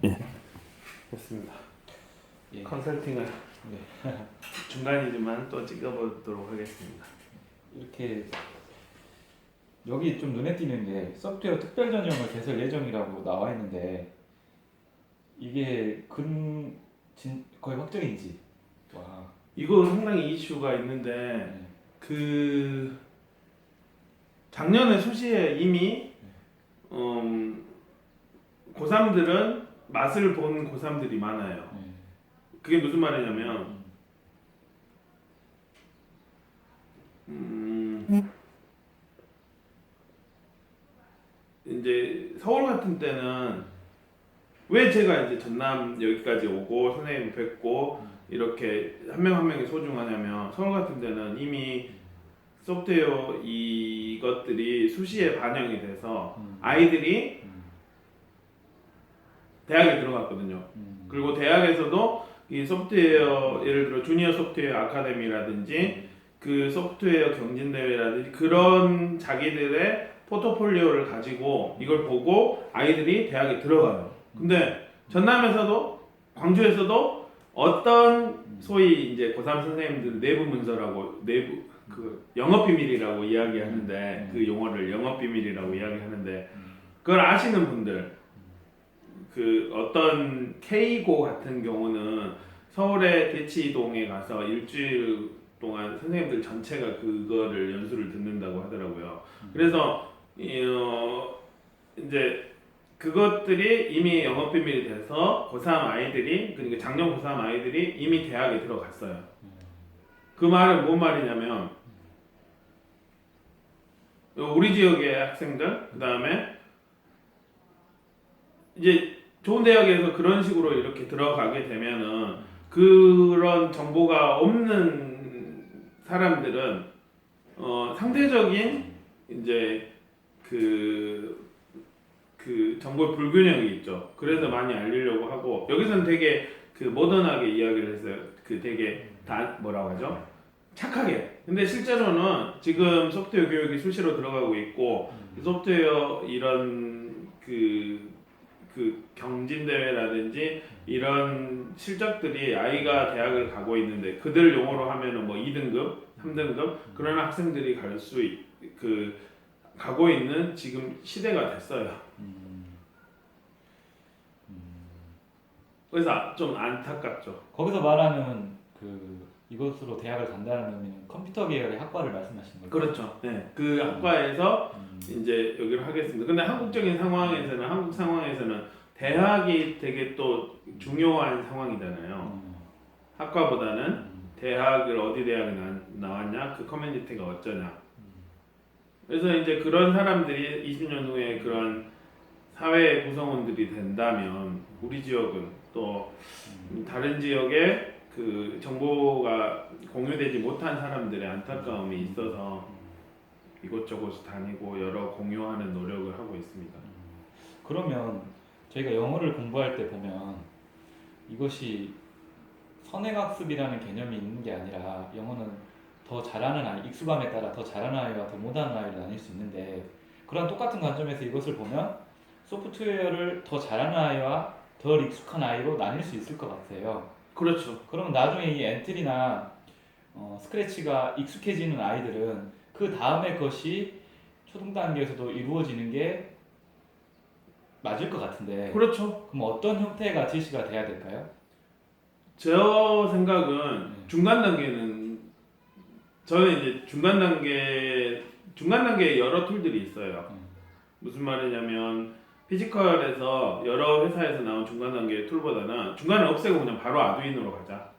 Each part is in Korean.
예, 됐습니다. 예. 컨설팅을 네. 중간이지만 또 찍어보도록 하겠습니다. 이렇게 여기 좀 눈에 띄는 게 소프트웨어 특별 전형을 개설 예정이라고 나와 있는데 이게 거의 확정인지. 와. 이거 상당히 이슈가 있는데 네. 그 작년에 수시에 이미 고3들은 맛을 본 고3들이 많아요. 네. 그게 무슨 말이냐면 이제 서울 같은 때는 왜 제가 이제 전남 여기까지 오고 선생님 뵙고 이렇게 한 명 한 명이 소중하냐면 서울 같은 데는 이미 소프트웨어 이것들이 수시에 반영이 돼서 아이들이 대학에 들어갔거든요. 그리고 대학에서도 이 소프트웨어 예를 들어 주니어 소프트웨어 아카데미라든지 그 소프트웨어 경진대회라든지 그런 자기들의 포트폴리오를 가지고 이걸 보고 아이들이 대학에 들어가요. 근데 전남에서도 광주에서도 어떤 소위 이제 고3 선생님들 내부 문서라고 내부 그 영업 비밀이라고 이야기하는데 그 용어를 영업 비밀이라고 이야기하는데 그걸 아시는 분들 그 어떤 K고 같은 경우는 서울의 대치동에 가서 일주일 동안 선생님들 전체가 그거를 연수를 듣는다고 하더라고요. 그래서 이제 그것들이 이미 영업 비밀이 돼서 고3 아이들이 그러니까 작년 고3 아이들이 이미 대학에 들어갔어요. 그 말은 뭔 말이냐면 우리 지역의 학생들 그 다음에 이제 좋은 대학에서 그런 식으로 이렇게 들어가게 되면은 그런 정보가 없는 사람들은 상대적인 이제 그 정보의 불균형이 있죠. 그래서 많이 알리려고 하고 여기서는 되게 그 모던하게 이야기를 했어요. 그 되게 다 뭐라고 하죠? 착하게. 근데 실제로는 지금 소프트웨어 교육이 수시로 들어가고 있고 소프트웨어 이런 그 경진대회라든지 이런 실적들이 아이가 대학을 가고 있는데 그들 용어로 하면은 뭐 2등급, 3등급 그런 학생들이 가고 있는 지금 시대가 됐어요. 그래서 좀 안타깝죠. 거기서 말하는 이것으로 대학을 간다는 의미는 컴퓨터 계열의 학과를 말씀하시는 거죠? 그렇죠. 네, 그 학과에서 이제 여기를 하겠습니다. 근데 한국적인 상황에서는 한국 상황에서는 대학이 되게 또 중요한 상황이잖아요. 학과보다는 대학을 어디 대학에 나왔냐, 그 커뮤니티가 어쩌냐. 그래서 이제 그런 사람들이 20년 후에 그런 사회 구성원들이 된다면 우리 지역은 또 다른 지역에 그 정보가 공유되지 못한 사람들의 안타까움이 있어서 이곳저곳 다니고 여러 공유하는 노력을 하고 있습니다. 그러면 저희가 영어를 공부할 때 보면 이것이 선행학습이라는 개념이 있는 게 아니라 영어는 더 잘하는 아이, 익숙함에 따라 더 잘하는 아이와 더 못하는 아이를 나뉠 수 있는데 그런 똑같은 관점에서 이것을 보면 소프트웨어를 더 잘하는 아이와 덜 익숙한 아이로 나뉠 수 있을 것 같아요. 그렇죠. 그러면 나중에 이 엔트리나 스크래치가 익숙해지는 아이들은 그 다음에 것이 초등 단계에서도 이루어지는 게 맞을 것 같은데 그렇죠. 그럼 어떤 형태가 제시가 돼야 될까요? 제 생각은 중간 단계는 저는 이제 중간 단계에 여러 툴들이 있어요. 무슨 말이냐면 피지컬에서 여러 회사에서 나온 중간 단계의 툴보다는 중간을 없애고 그냥 바로 아두이노로 가자.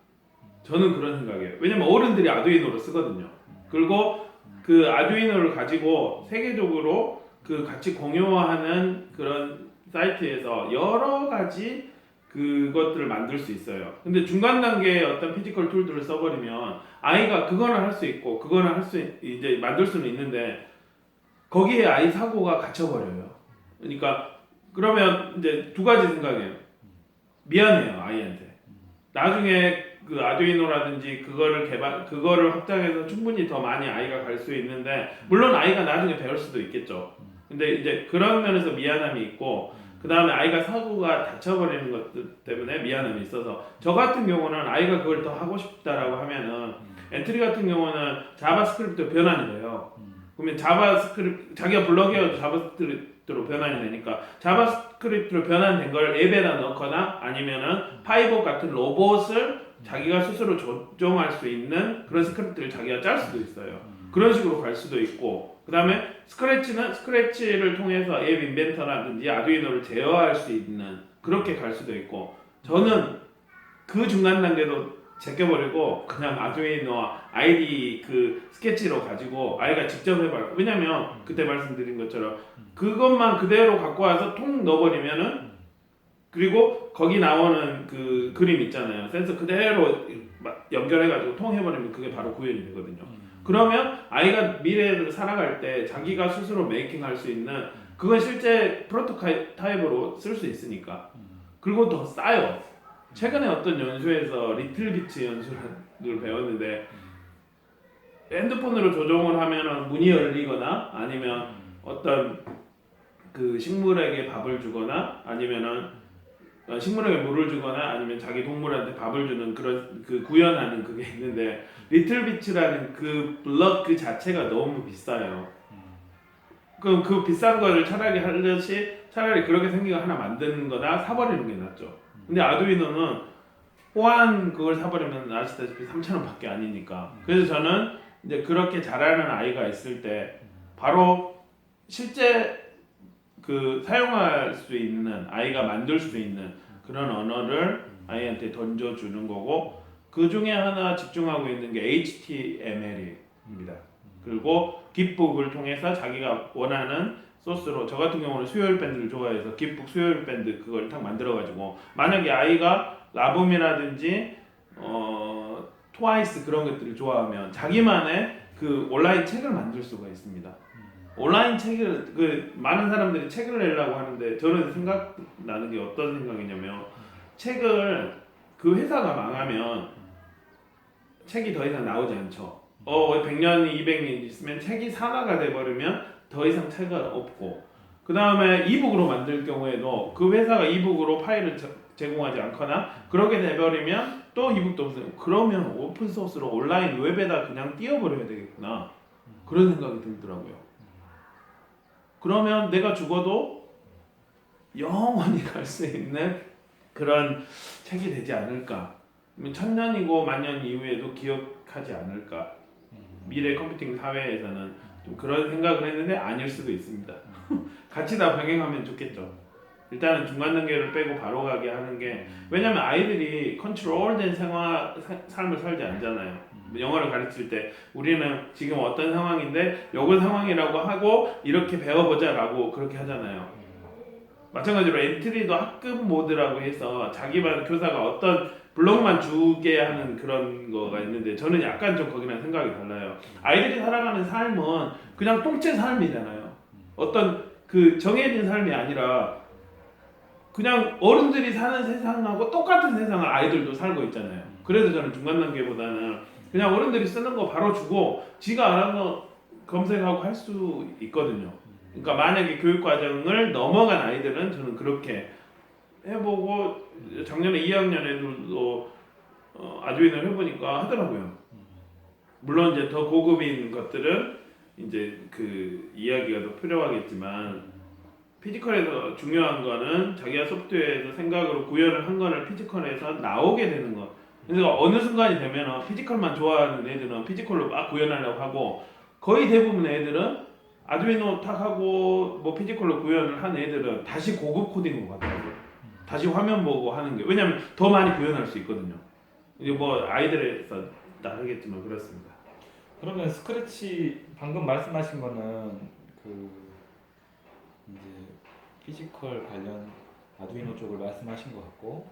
저는 그런 생각이에요. 왜냐면 어른들이 아두이노를 쓰거든요. 그리고 그 아두이노를 가지고 세계적으로 그 같이 공유하는 그런 사이트에서 여러 가지 그것들을 만들 수 있어요. 근데 중간 단계의 어떤 피지컬 툴들을 써버리면 아이가 그거는 할 수 있고 그거는 이제 만들 수는 있는데 거기에 아이 사고가 갇혀버려요. 그러니까 그러면 이제 두 가지 생각이에요. 미안해요 아이한테. 나중에 그 아두이노라든지 그거를 확장해서 충분히 더 많이 아이가 갈 수 있는데 물론 아이가 나중에 배울 수도 있겠죠. 근데 이제 그런 면에서 미안함이 있고 그 다음에 아이가 사고가 다쳐버리는 것들 때문에 미안함이 있어서 저 같은 경우는 아이가 그걸 더 하고 싶다라고 하면은 엔트리 같은 경우는 자바스크립트 변환이 돼요. 그러면 자바스크립트 자기가 블럭이어도 자바스크립트로 변환이 되니까 자바스크립트로 변환된 걸 앱에다 넣거나 아니면은 파이버 같은 로봇을 자기가 스스로 조정할 수 있는 그런 스크립트를 자기가 짤 수도 있어요. 그런 식으로 갈 수도 있고 그 다음에 스크래치는 스크래치를 통해서 앱 인벤터라든지 아두이노를 제어할 수 있는 그렇게 갈 수도 있고 저는 그 중간 단계도 제껴버리고 그냥 아두이노 아이디 그 스케치로 가지고 아이가 직접 해봐요. 왜냐면 그때 말씀드린 것처럼 그것만 그대로 갖고 와서 통 넣어버리면은 그리고 거기 나오는 그 그림 있잖아요. 센서 그대로 연결해가지고 통해버리면 그게 바로 구현이 되거든요. 그러면 아이가 미래를 살아갈 때 자기가 스스로 메이킹할 수 있는 그건 실제 프로토타입으로 쓸 수 있으니까 그리고 더 싸요. 최근에 어떤 연수에서 리틀비츠 연수를 배웠는데 핸드폰으로 조정을 하면은 문이 열리거나 아니면 어떤 그 식물에게 밥을 주거나 아니면은 식물에게 물을 주거나 아니면 자기 동물한테 밥을 주는 그런 그 구현하는 그게 있는데 리틀비츠라는 그 블럭 그 자체가 너무 비싸요. 그럼 그 비싼 거를 차라리 하듯이 차라리 그렇게 생긴 거 하나 만드는 거나 사버리는 게 낫죠. 근데 아두이노는 호환 그걸 사버리면 아시다시피 3,000원 밖에 아니니까. 그래서 저는 이제 그렇게 잘하는 아이가 있을 때 바로 실제 그 사용할 수 있는 아이가 만들 수 있는 그런 언어를 아이한테 던져주는 거고 그 중에 하나 집중하고 있는 게 HTML입니다. 그리고 깃북을 통해서 자기가 원하는 소스로 저 같은 경우는 수요일 밴드를 좋아해서 깃북 수요일 밴드 그걸 딱 만들어가지고 만약에 아이가 라붐이라든지 트와이스 그런 것들을 좋아하면 자기만의 그 온라인 책을 만들 수가 있습니다. 온라인 책을 그 많은 사람들이 책을 내려고 하는데 저는 생각나는 게 어떤 생각이냐면 책을 그 회사가 망하면 책이 더 이상 나오지 않죠. 100년, 200년 있으면 책이 산화가 돼버리면 더 이상 책은 없고 그 다음에 이북으로 만들 경우에도 그 회사가 이북으로 파일을 제공하지 않거나 그렇게 돼버리면 또 이북도 없어요. 그러면 오픈소스로 온라인 웹에다 그냥 띄워버려야 되겠구나 그런 생각이 들더라고요. 그러면 내가 죽어도 영원히 갈 수 있는 그런 책이 되지 않을까. 1000년이고 만년 이후에도 기억하지 않을까. 미래 컴퓨팅 사회에서는 좀 그런 생각을 했는데 아닐 수도 있습니다. 같이 다 병행하면 좋겠죠. 일단은 중간 단계를 빼고 바로 가게 하는 게 왜냐면 아이들이 컨트롤된 삶을 살지 않잖아요. 영어를 가르칠 때 우리는 지금 어떤 상황인데 요건 상황이라고 하고 이렇게 배워보자라고 그렇게 하잖아요. 마찬가지로 엔트리도 학급 모드라고 해서 자기만 교사가 어떤 블록만 주게 하는 그런 거가 있는데 저는 약간 좀 거기랑 생각이 달라요. 아이들이 살아가는 삶은 그냥 통째 삶이잖아요. 어떤 그 정해진 삶이 아니라 그냥 어른들이 사는 세상하고 똑같은 세상을 아이들도 살고 있잖아요. 그래서 저는 중간 단계보다는 그냥 어른들이 쓰는 거 바로 주고 지가 알아서 검색하고 할 수 있거든요. 그러니까 만약에 교육 과정을 넘어간 아이들은 저는 그렇게 해보고 작년에 2학년 애들도 아두이노를 해보니까 하더라고요. 물론 이제 더 고급인 것들은 이제 그 이야기가 더 필요하겠지만 피지컬에서 중요한 거는 자기가 소프트웨어에서 생각으로 구현을 한 거를 피지컬에서 나오게 되는 거. 그래서 어느 순간이 되면 피지컬만 좋아하는 애들은 피지컬로 막 구현하려고 하고 거의 대부분 애들은 아두이노 탁 하고 뭐 피지컬로 구현을 한 애들은 다시 고급 코딩으로 가더라고요. 다시 화면 보고 하는 게 왜냐면 더 많이 구현할 수 있거든요. 이게 뭐 아이들에서 다르겠지만 그렇습니다. 그러면 스크래치 방금 말씀하신 거는 그 이제 피지컬 관련 아두이노 쪽을 말씀하신 것 같고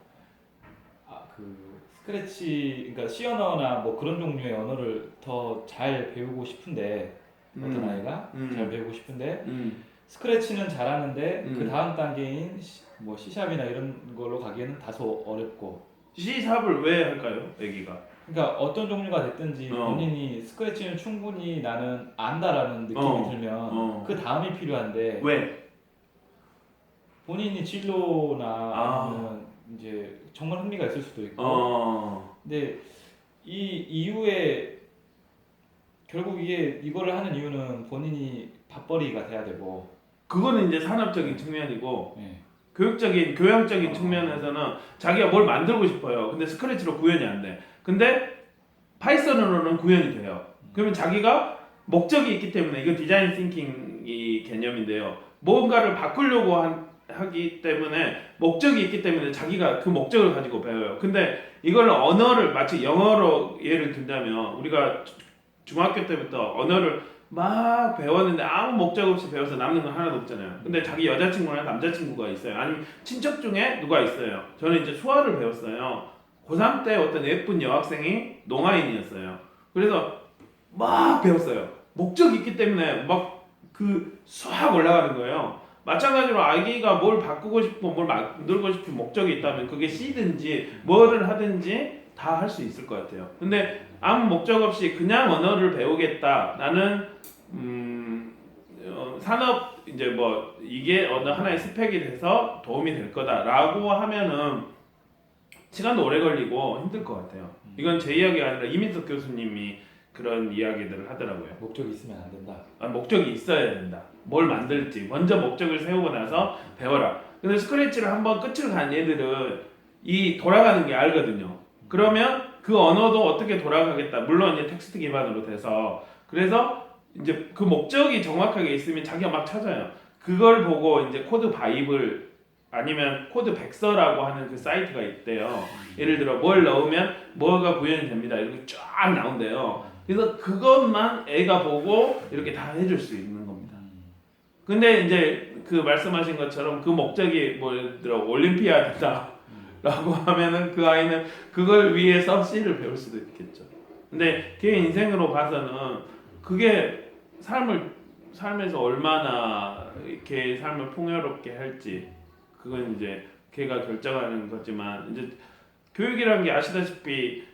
그 스크래치 그러니까 C 언어나 뭐 그런 종류의 언어를 더 잘 배우고 싶은데 어떤 아이가 잘 배우고 싶은데 스크래치는 잘하는데 그 다음 단계인 뭐 C샵이나 이런 걸로 가기에는 다소 어렵고 C샵을 왜 할까요? 애기가 그러니까 어떤 종류가 됐든지 본인이 스크래치는 충분히 나는 안다라는 느낌이 들면 그 다음이 필요한데 왜? 본인이 진로나 아. 아니면 이제 정말 흥미가 있을 수도 있고 근데 이 이후에 결국 이거를 하는 이유는 본인이 밥벌이가 돼야 되고 그거는 이제 산업적인 측면이고 예. 교육적인 교양적인 측면에서는 자기가 뭘 만들고 싶어요. 근데 스크래치로 구현이 안 돼. 근데 파이썬으로는 구현이 돼요. 그러면 자기가 목적이 있기 때문에 이건 디자인 띵킹이 개념인데요. 뭔가를 바꾸려고 하기 때문에 목적이 있기 때문에 자기가 그 목적을 가지고 배워요. 근데 이걸 언어를 마치 영어로 예를 든다면 우리가 중학교 때부터 언어를 막 배웠는데 아무 목적 없이 배워서 남는 건 하나도 없잖아요. 근데 자기 여자친구나 남자친구가 있어요. 아니면 친척 중에 누가 있어요. 저는 이제 수화를 배웠어요. 고3 때 어떤 예쁜 여학생이 농아인이었어요. 그래서 막 배웠어요. 목적이 있기 때문에 막 그 싹 올라가는 거예요. 마찬가지로 아기가 뭘 바꾸고 싶고 뭘 만들고 싶은 목적이 있다면 그게 C든지 뭐를 하든지 다 할 수 있을 것 같아요. 근데 아무 목적 없이 그냥 언어를 배우겠다. 나는 산업 이제 뭐 이게 어느 하나의 스펙이 돼서 도움이 될 거다라고 하면은 시간도 오래 걸리고 힘들 것 같아요. 이건 제 이야기가 아니라 이민석 교수님이 그런 이야기들을 하더라고요. 목적이 있으면 안 된다. 목적이 있어야 된다. 뭘 만들지 먼저 목적을 세우고 나서 배워라. 근데 스크래치를 한번 끝을 간 얘들은 이 돌아가는 게 알거든요. 그러면 그 언어도 어떻게 돌아가겠다. 물론 이제 텍스트 기반으로 돼서 그래서 이제 그 목적이 정확하게 있으면 자기가 막 찾아요. 그걸 보고 이제 코드 바이블 아니면 코드 백서라고 하는 그 사이트가 있대요. 예를 들어 뭘 넣으면 뭐가 구현이 됩니다. 이렇게 쫙 나온대요. 그래서 그것만 애가 보고 이렇게 다 해줄 수 있는 겁니다. 근데 이제 그 말씀하신 것처럼 그 목적이 뭐 예를 들어 올림피아드다 라고 하면은 그 아이는 그걸 위해서 C를 배울 수도 있겠죠. 근데 걔 인생으로 봐서는 그게 삶에서 얼마나 걔 삶을 풍요롭게 할지 그건 이제 걔가 결정하는 거지만 이제 교육이라는 게 아시다시피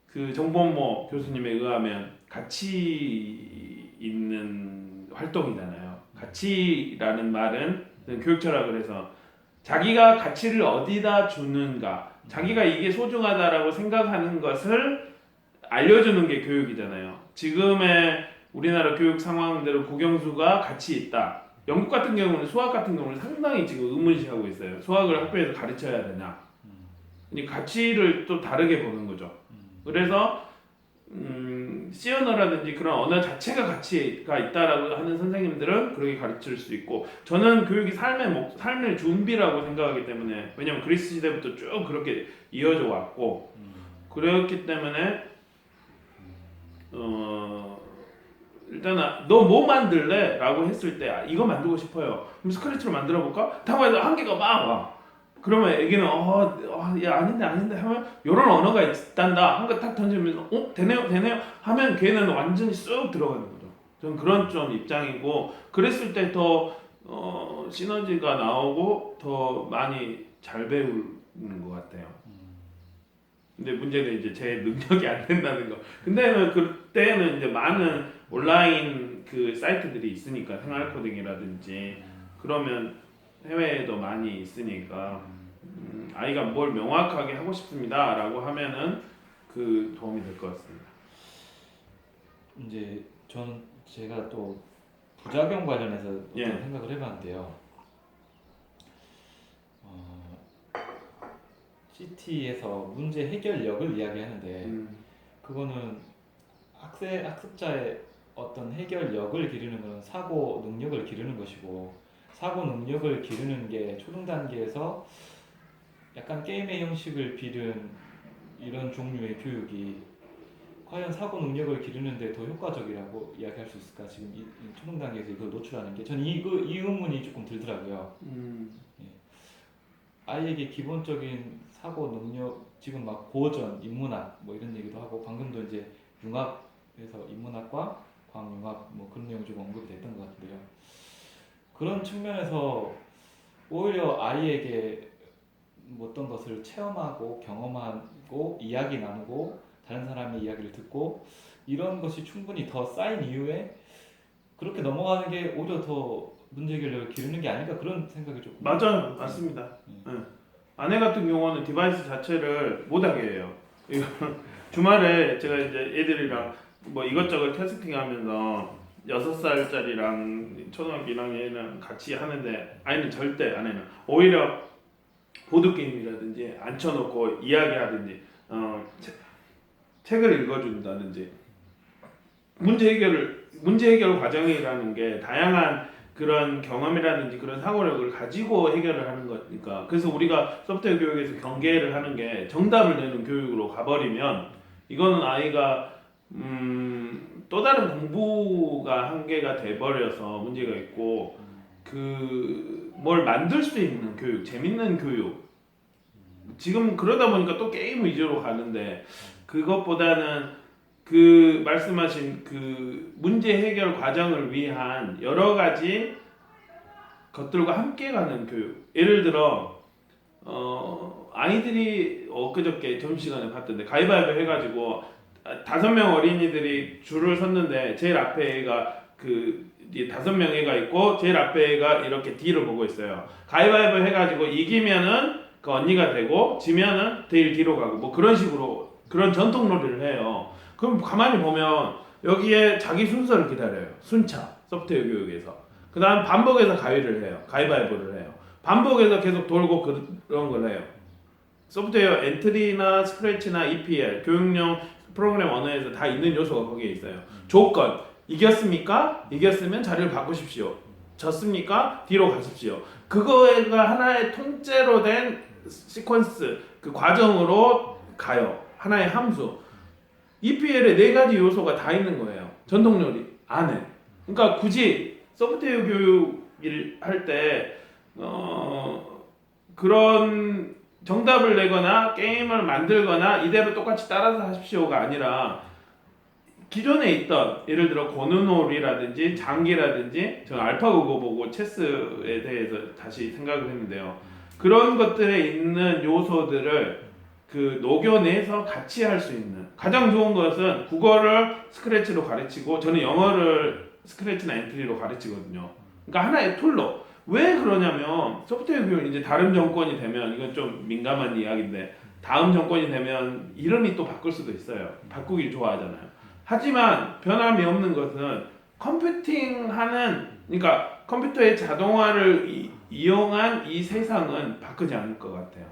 그 정범모 교수님에 의하면 가치 있는 활동이잖아요. 가치라는 말은 교육 철학을 해서 자기가 가치를 어디다 주는가, 자기가 이게 소중하다라고 생각하는 것을 알려주는 게 교육이잖아요. 지금의 우리나라 교육 상황대로 국영수가 가치 있다. 영국 같은 경우는 수학 같은 경우는 상당히 지금 의문시하고 있어요. 수학을 학교에서 가르쳐야 되냐. 가치를 또 다르게 보는 거죠. 그래서 C 언어라든지 그런 언어 자체가 가치가 있다라고 하는 선생님들은 그렇게 가르칠 수 있고 저는 교육이 삶의 준비라고 생각하기 때문에 왜냐면 그리스 시대부터 쭉 그렇게 이어져 왔고 그렇기 때문에 일단은 너 뭐 만들래? 라고 했을 때 이거 만들고 싶어요. 그럼 스크래치로 만들어 볼까? 다음에 한계가 막 와. 그러면 애기는 야 아닌데 하면 이런 언어가 있단다. 한 거 탁 던지면 되네요 하면 걔는 완전히 쑥 들어가는 거죠. 저는 그런 좀 입장이고 그랬을 때 더 시너지가 나오고 더 많이 잘 배우는 것 같아요. 근데 문제는 이제 제 능력이 안 된다는 거. 근데는 그때는 이제 많은 온라인 그 사이트들이 있으니까 생활 코딩이라든지 그러면 해외에도 많이 있으니까 아이가 뭘 명확하게 하고 싶습니다라고 하면은 그 도움이 될 것 같습니다. 이제 제가 또 부작용 관련해서 예. 어떤 생각을 해봤는데요. CT에서 문제 해결력을 이야기하는데 그거는 학습자의 어떤 해결력을 기르는 것은 사고 능력을 기르는 것이고 사고 능력을 기르는 게 초등 단계에서 약간 게임의 형식을 빌은 이런 종류의 교육이 과연 사고 능력을 기르는데 더 효과적이라고 이야기할 수 있을까? 지금 이 초등 단계에서 이걸 노출하는 게 저는 이 의문이 조금 들더라고요. 예. 아이에게 기본적인 사고 능력 지금 막 고전, 인문학 뭐 이런 얘기도 하고 방금도 이제 융합에서 인문학과 광융합 뭐 그런 내용 좀 언급이 됐던 것 같은데요. 그런 측면에서 오히려 아이에게 어떤 것을 체험하고 경험하고 이야기 나누고 다른 사람의 이야기를 듣고 이런 것이 충분히 더 쌓인 이후에 그렇게 넘어가는 게 오히려 더 문제 해결력을 기르는 게 아닌가 그런 생각이 좀. 맞아요, 맞습니다. 예. 아내 같은 경우는 디바이스 자체를 못하게 해요. 이거 주말에 제가 이제 애들이랑 뭐 이것저것 테스팅하면서 6살짜리랑 초등학교 1학년이랑 같이 하는데 아이는 절대 아내는 오히려 보드 게임이라든지 앉혀놓고 이야기하든지 책을 읽어준다든지 문제 해결 과정이라는 게 다양한 그런 경험이라든지 그런 사고력을 가지고 해결을 하는 거니까 그래서 우리가 소프트웨어 교육에서 경계를 하는 게 정답을 내는 교육으로 가버리면 이거는 아이가 또 다른 공부가 한계가 돼버려서 문제가 있고 그 뭘 만들 수 있는 교육, 재밌는 교육 지금 그러다 보니까 또 게임 위주로 가는데 그것보다는 그 말씀하신 그 문제 해결 과정을 위한 여러 가지 것들과 함께 가는 교육. 예를 들어 아이들이 엊그저께 점심시간에 봤던데 가위바위보 해가지고 5명 어린이들이 줄을 섰는데 제일 앞에 애가 그 5명 애가 있고 제일 앞에 애가 이렇게 뒤를 보고 있어요. 가위바위보 해가지고 이기면은 그 언니가 되고 지면은 제일 뒤로 가고 뭐 그런 식으로 그런 전통놀이를 해요. 그럼 가만히 보면 여기에 자기 순서를 기다려요. 순차 소프트웨어 교육에서. 그 다음 반복해서 가위바위보를 해요. 반복해서 계속 돌고 그런 걸 해요. 소프트웨어 엔트리나 스크래치나 EPL 교육용 프로그램 언어에서 다 있는 요소가 거기에 있어요. 조건 이겼습니까? 이겼으면 자리를 바꾸십시오. 졌습니까? 뒤로 가십시오. 그거가 하나의 통째로 된 시퀀스 그 과정으로 가요. 하나의 함수. EPL에 4가지 요소가 다 있는 거예요. 전통놀이 안에. 그러니까 굳이 소프트웨어 교육을 할 때 그런 정답을 내거나 게임을 만들거나 이대로 똑같이 따라서 하십시오가 아니라 기존에 있던 예를 들어 고누놀이라든지 장기라든지 저는 알파고 보고 체스에 대해서 다시 생각을 했는데요. 그런 것들에 있는 요소들을 그 녹여내서 같이 할 수 있는 가장 좋은 것은 국어를 스크래치로 가르치고 저는 영어를 스크래치나 엔트리로 가르치거든요. 그러니까 하나의 툴로 왜 그러냐면 소프트웨어 교육 이제 다른 정권이 되면 이건 좀 민감한 이야기인데 다음 정권이 되면 이름이 또 바꿀 수도 있어요. 바꾸길 좋아하잖아요. 하지만 변함이 없는 것은 컴퓨팅하는 그러니까 컴퓨터의 자동화를 이용한 이 세상은 바꾸지 않을 것 같아요.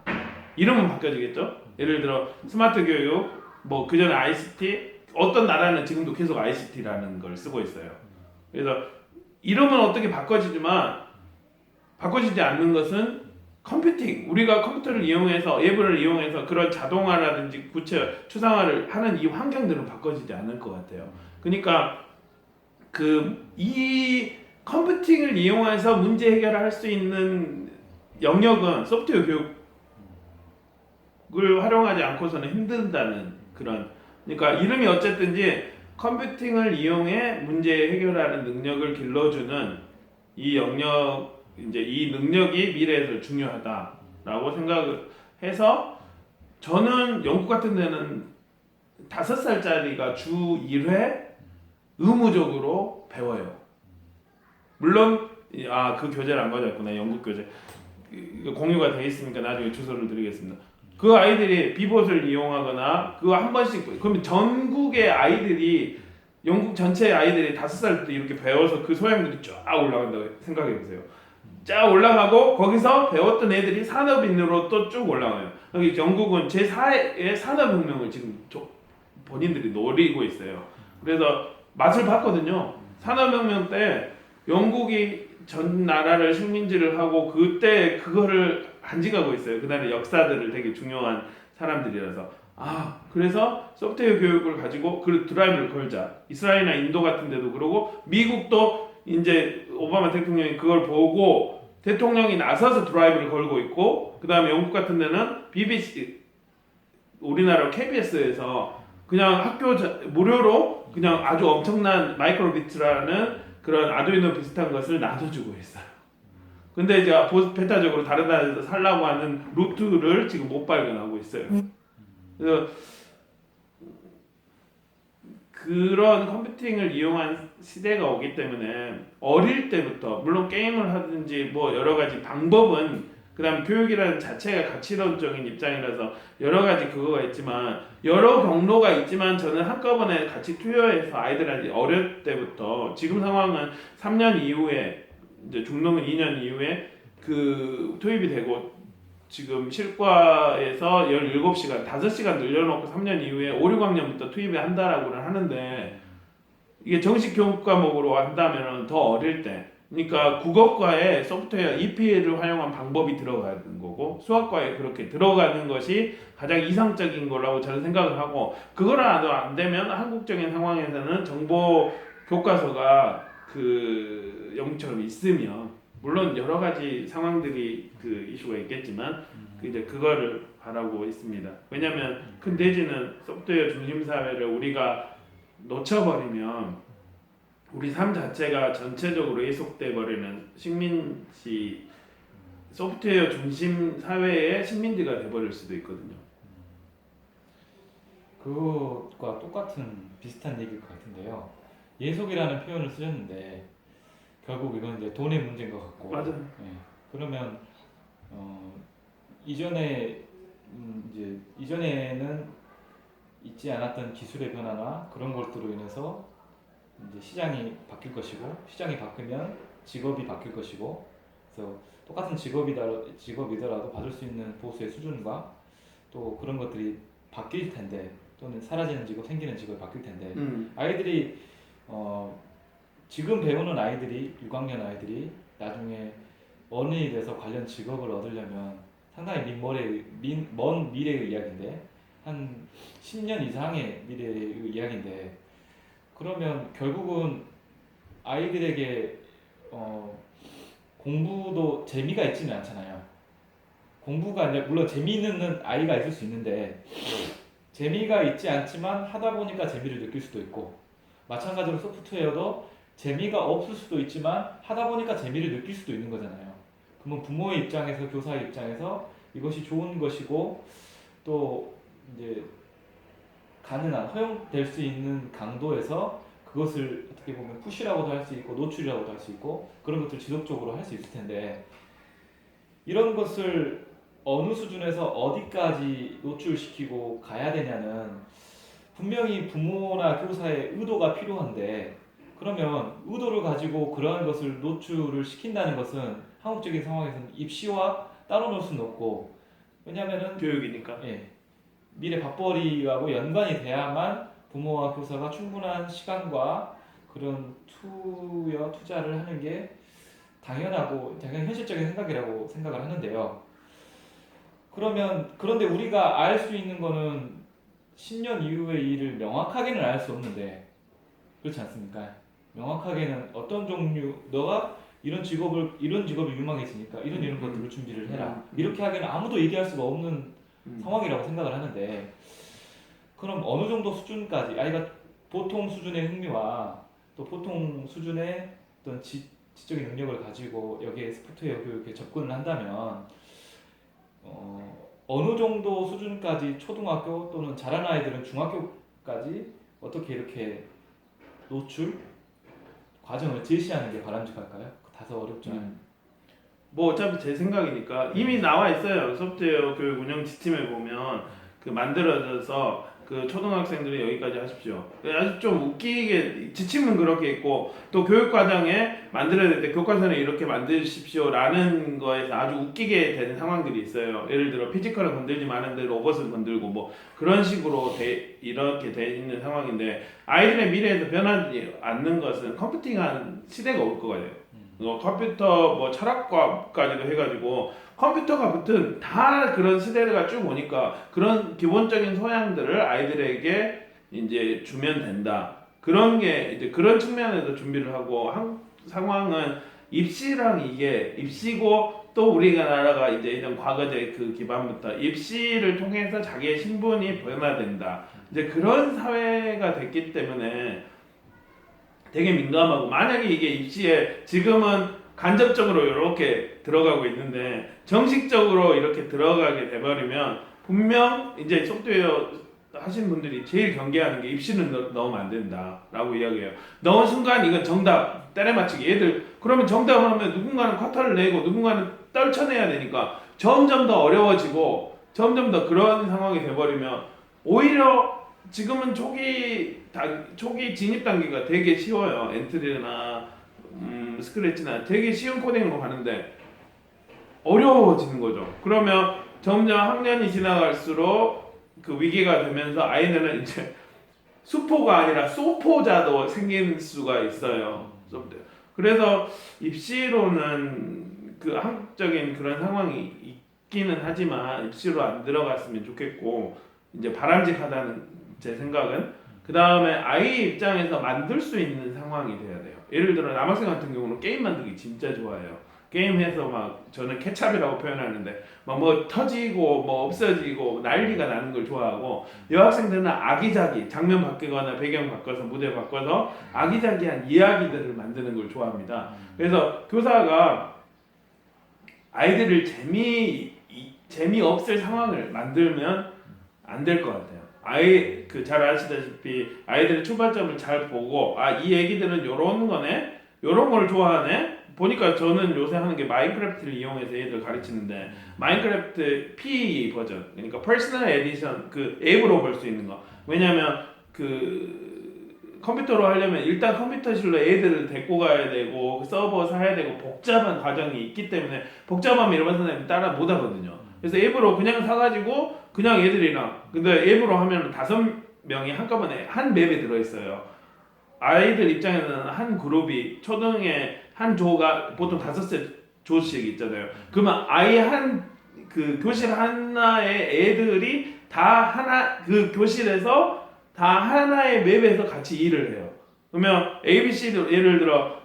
이름은 바뀌어지겠죠? 예를 들어 스마트 교육, 뭐 그전에 ICT, 어떤 나라는 지금도 계속 ICT라는 걸 쓰고 있어요. 그래서 이름은 어떻게 바꿔지지만 바꿔지지 않는 것은 컴퓨팅, 우리가 컴퓨터를 이용해서 앱을 이용해서 그런 자동화라든지 구체 추상화를 하는 이 환경들은 바꿔지지 않을 것 같아요. 그러니까 이 컴퓨팅을 이용해서 문제 해결을 할 수 있는 영역은 소프트웨어 교육을 활용하지 않고서는 힘든다는 그런 그러니까 이름이 어쨌든지 컴퓨팅을 이용해 문제 해결하는 능력을 길러주는 이 영역 이제 이 능력이 미래에서 중요하다라고 생각을 해서 저는 영국 같은 데는 5살짜리가 주 1회 의무적으로 배워요. 물론 그 교재를 안 가져왔구나. 영국 교재 공유가 돼 있으니까 나중에 주소를 드리겠습니다. 그 아이들이 비봇을 이용하거나 그거 한 번씩 그러면 전국의 아이들이 영국 전체 아이들이 5살 때 이렇게 배워서 그 소양들이 쫙 올라간다고 생각해 보세요. 쫙 올라가고 거기서 배웠던 애들이 산업인으로 또 쭉 올라가요. 여기 영국은 제4의 산업혁명을 지금 본인들이 노리고 있어요. 그래서 맛을 봤거든요. 산업혁명 때 영국이 전 나라를 식민지를 하고 그때 그거를 간직하고 있어요. 그날의 역사들을 되게 중요한 사람들이라서 그래서 소프트웨어 교육을 가지고 그 드라이브를 걸자. 이스라엘이나 인도 같은 데도 그러고 미국도 이제 오바마 대통령이 그걸 보고 대통령이 나서서 드라이브를 걸고 있고 그 다음에 영국 같은 데는 BBC 우리나라 KBS에서 그냥 학교 무료로 그냥 아주 엄청난 마이크로비트라는 그런 아두이노 비슷한 것을 나눠주고 있어요. 근데 이제 베타적으로 다른 나라에서 살라고 하는 루트를 지금 못 발견하고 있어요. 그래서 그런 컴퓨팅을 이용한 시대가 오기 때문에 어릴 때부터 물론 게임을 하든지 뭐 여러 가지 방법은 그다음 교육이라는 자체가 가치론적인 입장이라서 여러 가지 그거가 있지만 여러 경로가 있지만 저는 한꺼번에 같이 투여해서 아이들한테 어릴 때부터 지금 상황은 3년 이후에 이제 중농은 2년 이후에 그 투입이 되고 지금 실과에서 17시간, 5시간 늘려놓고 3년 이후에 5, 6학년부터 투입을 한다라고는 하는데 이게 정식 교육 과목으로 한다면 더 어릴 때 그러니까 국어과에 소프트웨어 EP를 활용한 방법이 들어가는 거고 수학과에 그렇게 들어가는 것이 가장 이상적인 거라고 저는 생각을 하고 그거라도 안 되면 한국적인 상황에서는 정보 교과서가 그 영국처럼 있으면 물론 여러 가지 상황들이 그 이슈가 있겠지만 이제 그거를 바라고 있습니다. 왜냐하면 큰 대지는 소프트웨어 중심 사회를 우리가 놓쳐버리면 우리 삶 자체가 전체적으로 왜곡돼 버리는 식민지 소프트웨어 중심 사회의 식민지가 돼버릴 수도 있거든요. 그것과 똑같은 비슷한 얘기일 것 같은데요. 예속이라는 표현을 쓰셨는데 결국 이건 이제 돈의 문제인 것 같고. 맞아요. 예. 그러면 이전에 이제 이전에는 있지 않았던 기술의 변화나 그런 것들로 인해서 이제 시장이 바뀔 것이고 시장이 바뀌면 직업이 바뀔 것이고 그래서 똑같은 직업이더라도 받을 수 있는 보수의 수준과 또 그런 것들이 바뀔 텐데 또는 사라지는 직업 생기는 직업이 바뀔 텐데 아이들이 지금 배우는 아이들이 6학년 아이들이 나중에 어른이 돼서 관련 직업을 얻으려면 상당히 먼 미래의 이야기인데 한 10년 이상의 미래의 이야기인데 그러면 결국은 아이들에게 공부도 재미가 있지는 않잖아요. 공부가 이제 물론 재미있는 아이가 있을 수 있는데 재미가 있지 않지만 하다 보니까 재미를 느낄 수도 있고 마찬가지로 소프트웨어도 재미가 없을 수도 있지만 하다 보니까 재미를 느낄 수도 있는 거잖아요. 그러면 부모의 입장에서 교사의 입장에서 이것이 좋은 것이고 또 이제 가능한 허용될 수 있는 강도에서 그것을 어떻게 보면 푸시라고도 할 수 있고 노출이라고도 할 수 있고 그런 것들 지속적으로 할 수 있을 텐데 이런 것을 어느 수준에서 어디까지 노출시키고 가야 되냐는 분명히 부모나 교사의 의도가 필요한데 그러면 의도를 가지고 그러한 것을 노출을 시킨다는 것은 한국적인 상황에서는 입시와 따로 놓을 수는 없고 왜냐하면은 교육이니까. 예, 미래 밥벌이하고 연관이 돼야만 부모와 교사가 충분한 시간과 그런 투자를 하는 게 당연하고 당연히 현실적인 생각이라고 생각을 하는데요. 그런데 우리가 알 수 있는 거는 10년 이후의 일을 명확하게는 알 수 없는데 그렇지 않습니까? 명확하게는 어떤 종류 너가 이런 직업이 유망해지니까 이런 것들을 준비를 해라 이렇게 하기는 아무도 얘기할 수가 없는 상황이라고 생각을 하는데 그럼 어느 정도 수준까지 아이가 보통 수준의 흥미와 또 보통 수준의 어떤 지적인 능력을 가지고 여기에 소프트웨어 교육에 접근을 한다면 어느 정도 수준까지 초등학교 또는 잘하는 아이들은 중학교까지 어떻게 이렇게 노출 과정을 제시하는 게 바람직할까요? 다소 어렵죠. 뭐 어차피 제 생각이니까 이미 나와 있어요. 소프트웨어 교육 운영 지침에 보면 그 만들어져서 그 초등학생들이 여기까지 하십시오. 아주 좀 웃기게 지침은 그렇게 있고 또 교육 과정에 만들어야 될 때 교과서는 이렇게 만드십시오라는 거에서 아주 웃기게 되는 상황들이 있어요. 예를 들어 피지컬을 건들지 마는데 로봇을 건들고 뭐 그런 식으로 이렇게 돼 있는 상황인데 아이들의 미래에서 변하지 않는 것은 컴퓨팅한 시대가 올 거예요. 컴퓨터 뭐 철학과까지도 해가지고 컴퓨터가 붙은 다 그런 시대가 쭉 오니까 그런 기본적인 소양들을 아이들에게 이제 주면 된다. 그런 게 이제 그런 측면에서 준비를 하고 상황은 입시랑 이게 입시고 또 우리나라가 이제 이런 과거제 그 기반부터 입시를 통해서 자기의 신분이 변화된다. 이제 그런 사회가 됐기 때문에 되게 민감하고 만약에 이게 입시에 지금은 간접적으로 이렇게 들어가고 있는데 정식적으로 이렇게 들어가게 돼버리면 분명 이제 소프트웨어 하신 분들이 제일 경계하는 게 입시는 넣으면 안 된다라고 이야기해요. 넣은 순간 이건 정답 때려 맞추기. 얘들 그러면 정답을 하면 누군가는 쿼터를 내고 누군가는 떨쳐내야 되니까 점점 더 어려워지고 점점 더 그런 상황이 돼버리면 오히려 지금은 초기 진입 단계가 되게 쉬워요. 엔트리나 스크래치나 되게 쉬운 코딩으로 가는데 어려워지는 거죠. 그러면 점점 학년이 지나갈수록 그 위기가 되면서 아이들은 이제 수포가 아니라 소포자도 생길 수가 있어요. 그래서 입시로는 그 한국적인 그런 상황이 있기는 하지만 입시로 안 들어갔으면 좋겠고 이제 바람직하다는 제 생각은 그 다음에 아이 입장에서 만들 수 있는 상황이 돼야 돼요. 예를 들어 남학생 같은 경우는 게임 만들기 진짜 좋아해요. 게임해서 막 저는 케찹이라고 표현하는데 막 뭐 터지고 뭐 없어지고 난리가 나는 걸 좋아하고 여학생들은 아기자기 장면 바뀌거나 배경 바꿔서 무대 바꿔서 아기자기한 이야기들을 만드는 걸 좋아합니다. 그래서 교사가 아이들을 재미없을 상황을 만들면 안 될 것 같아요. 잘 아시다시피 아이들의 출발점을 잘 보고 이 애기들은 요런 거네, 요런 걸 좋아하네. 보니까 저는 요새 하는 게 마인크래프트를 이용해서 애들 가르치는데 마인크래프트 P 버전, 그러니까 퍼스널 에디션 그 앱으로 볼 수 있는 거. 왜냐면 그 컴퓨터로 하려면 일단 컴퓨터실로 애들을 데리고 가야 되고 서버 사야 되고 복잡한 과정이 있기 때문에 복잡하면 일반 선생님 따라 못 하거든요. 그래서 앱으로 그냥 사가지고 그냥 애들이랑 근데 앱으로 하면 5명이 한꺼번에 한 맵에 들어있어요. 아이들 입장에서는 한 그룹이 초등에 한 조가 보통 5조씩 있잖아요. 그러면 아예 그 교실 하나의 애들이 다 하나 그 교실에서 다 하나의 맵에서 같이 일을 해요. 그러면 ABC도 예를 들어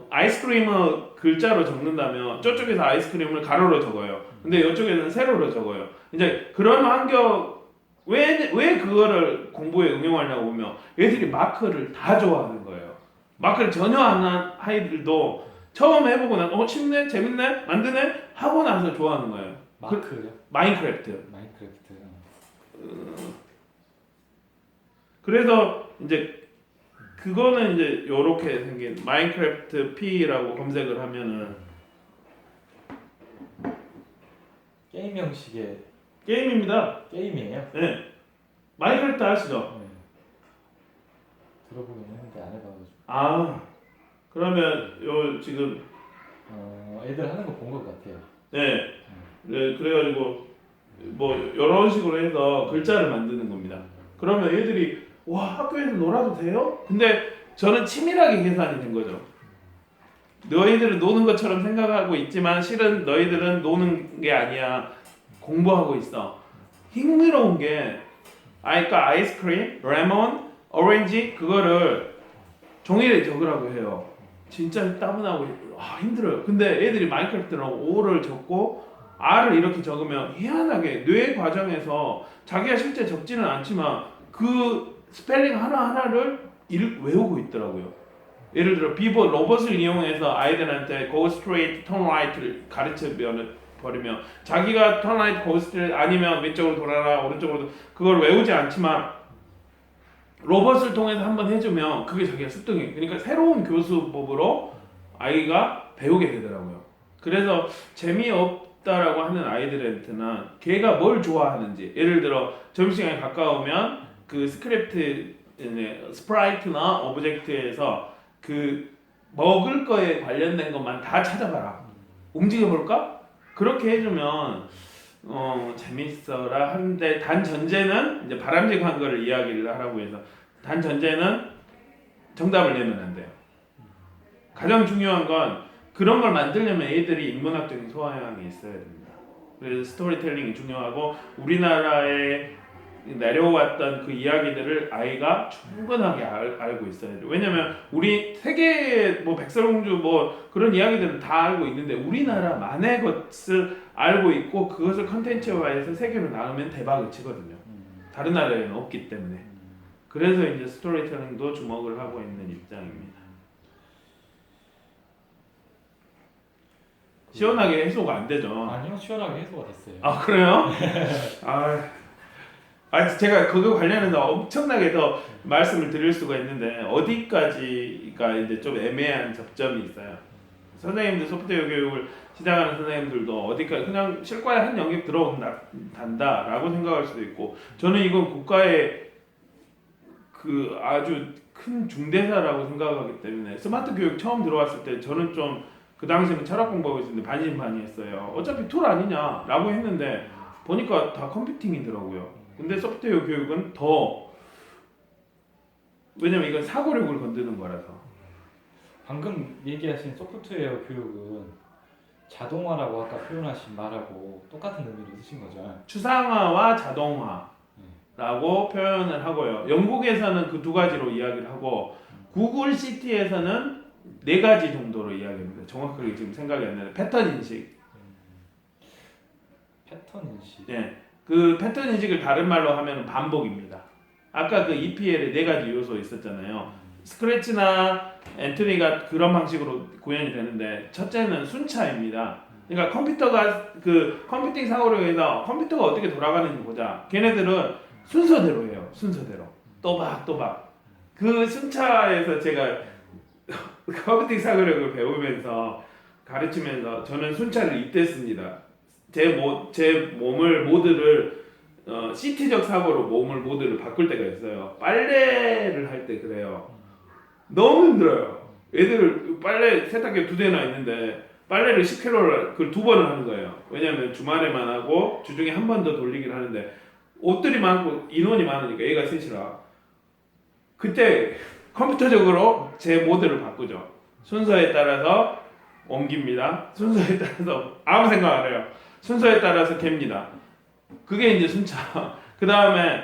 아이스크림을 글자로 적는다면 저쪽에서 아이스크림을 가로로 적어요. 근데 이쪽에는 세로로 적어요. 이제 그런 환경 왜 그거를 공부에 응용하려고 보면 애들이 마크를 다 좋아하는 거예요. 마크를 전혀 안 한 아이들도 처음 해보고 나서 쉽네, 재밌네, 만드네 하고 나서 좋아하는 거예요. 마크요? 마인크래프트. 마인크래프트. 그래서 이제 그거는 이제 요렇게 생긴 마인크래프트 P라고 검색을 하면은 게임 형식의 게임입니다. 게임이에요? 네. 마인크래프트 아시죠? 네. 들어보긴 했는데 안 해봐가지고. 그러면 요 지금 애들 하는 거 본 것 같아요. 네. 그래가지고 뭐 이런 식으로 해서 글자를 만드는 겁니다. 그러면 애들이 와 학교에서 놀아도 돼요? 근데 저는 치밀하게 계산이 된 거죠. 너희들은 노는 것처럼 생각하고 있지만 실은 너희들은 노는 게 아니야. 공부하고 있어. 흥미로운 게 그러니까 아이스크림, 레몬, 오렌지 그거를 종이에 적으라고 해요. 진짜 따분하고 힘들어요. 근데 애들이 마인크래프트는 O를 적고 R을 이렇게 적으면 희한하게 뇌 과정에서 자기가 실제 적지는 않지만 그 스펠링 하나하나를 외우고 있더라고요. 예를 들어 비버 로봇을 이용해서 아이들한테 go straight, turn right를 가르쳐 버리면 자기가 turn right, go straight 아니면 왼쪽으로 돌아라 오른쪽으로 그걸 외우지 않지만 로봇을 통해서 한번 해주면 그게 자기가 습득이 그러니까 새로운 교수법으로 아이가 배우게 되더라고요. 그래서 재미없다라고 하는 아이들한테는 걔가 뭘 좋아하는지 예를 들어 점심시간에 가까우면 그 스크립트 스프라이트나 오브젝트에서 그 먹을 거에 관련된 것만 다 찾아봐라. 움직여볼까? 그렇게 해주면 재밌어라 하는데 단 전제는 이제 바람직한 거를 이야기를 하라고 해서 단 전제는 정답을 내면 안 돼요. 가장 중요한 건 그런 걸 만들려면 애들이 인문학적인 소양이 있어야 됩니다. 그래서 스토리텔링이 중요하고 우리나라에 내려왔던 그 이야기들을 아이가 충분하게 알고 있어야 돼요. 왜냐면 우리 세계 뭐 백설공주 뭐 그런 이야기들은 다 알고 있는데 우리나라만의 것을 알고 있고 그것을 컨텐츠화해서 세계로 나오면 대박을 치거든요. 다른 나라에는 없기 때문에. 그래서 이제 스토리텔링도 주목을 하고 있는 입장입니다. 시원하게 해소가 안 되죠. 아니요, 시원하게 해소가 됐어요. 그래요? 제가 그거 관련해서 엄청나게 더 말씀을 드릴 수가 있는데 어디까지가 이제 좀 애매한 접점이 있어요. 선생님들 소프트웨어 교육을 시작하는 선생님들도 어디까지 그냥 실과에 한 영역 들어간다라고 생각할 수도 있고, 저는 이건 국가의 그 아주 큰 중대사라고 생각하기 때문에 스마트 교육 처음 들어왔을 때 저는 좀 그 당시에는 철학 공부하고 있었는데 반신반의했어요. 어차피 툴 아니냐라고 했는데 보니까 다 컴퓨팅이더라고요. 근데 소프트웨어 교육은 더, 왜냐면 이건 사고력을 건드는 거라서. 방금 얘기하신 소프트웨어 교육은 자동화라고 아까 표현하신 말하고 똑같은 의미를 쓰신 거죠. 추상화와 자동화라고 표현을 하고요. 영국에서는 그 두 가지로 이야기를 하고 구글 시티에서는 네 가지 정도로 이야기합니다. 정확하게 지금 생각이 안 나요. 패턴 인식. 패턴 인식. 예, 그 패턴 인식을 다른 말로 하면 반복입니다. 아까 그 EPL의 네 가지 요소 있었잖아요. 스크래치나 엔트리가 그런 방식으로 구현이 되는데, 첫째는 순차입니다. 그러니까 컴퓨터가 그 컴퓨팅 사고를 위해서 컴퓨터가 어떻게 돌아가는지 보자. 걔네들은 순서대로 해요. 순서대로. 또박또박. 그 순차에서 제가 컴퓨팅 사고력을 배우면서 가르치면서 저는 순차를 이때습니다. 제 몸을 모드를 CT적 사고로 몸을 모드를 바꿀 때가 있어요. 빨래를 할 때 그래요. 너무 힘들어요. 애들 빨래 세탁기 2대나 있는데 빨래를 10kg를 그걸 2번을 하는 거예요. 왜냐면 주말에만 하고 주중에 한 번 더 돌리긴 하는데 옷들이 많고 인원이 많으니까 애가 셋이라 그때 컴퓨터적으로 제 모드를 바꾸죠. 순서에 따라서 옮깁니다. 순서에 따라서 아무 생각 안 해요. 순서에 따라서 갭니다. 그게 이제 순차. 그 다음에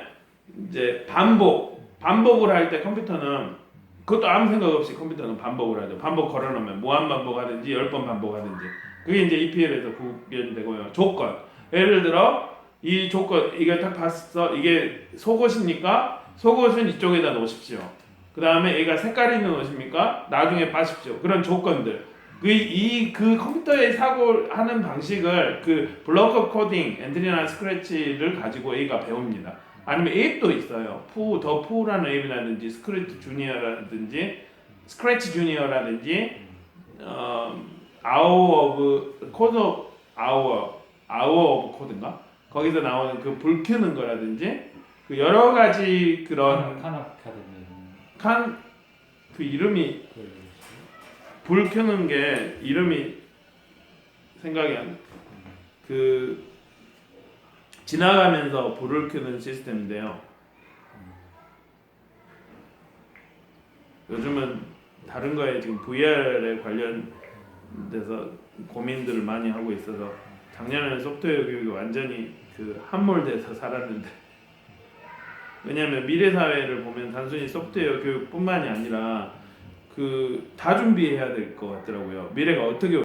이제 반복을 할 때 컴퓨터는 그것도 아무 생각 없이 컴퓨터는 반복을 하죠. 반복 걸어놓으면 무한 반복하든지 10번 반복하든지. 그게 이제 EPL에서 구현되고요. 조건. 예를 들어 이 조건 이게 딱 봤어. 이게 속옷입니까? 속옷은 이쪽에다 놓으십시오. 그 다음에 얘가 색깔 있는 옷입니까? 나중에 빠십시오. 그런 조건들. 그 컴퓨터의 사고하는 방식을 그 블록 코딩, 엔트리나 스크래치를 가지고 A가 배웁니다. 아니면 앱도 있어요. 더 푸라는 앱이라든지 스크래치 주니어라든지 아워 오브 코드인가? 거기서 나오는 그 불 켜는 거라든지 그 여러 가지 그런 칸 아카데미. 그 이름이 불 켜는 게 이름이 생각이 안 나. 그 지나가면서 불을 켜는 시스템인데요. 요즘은 다른 거에 지금 VR에 관련돼서 고민들을 많이 하고 있어서 작년에는 소프트웨어 교육이 완전히 그 함몰돼서 살았는데, 왜냐하면 미래 사회를 보면 단순히 소프트웨어 교육뿐만이 아니라 그 다 준비해야 될 것 같더라고요. 미래가 어떻게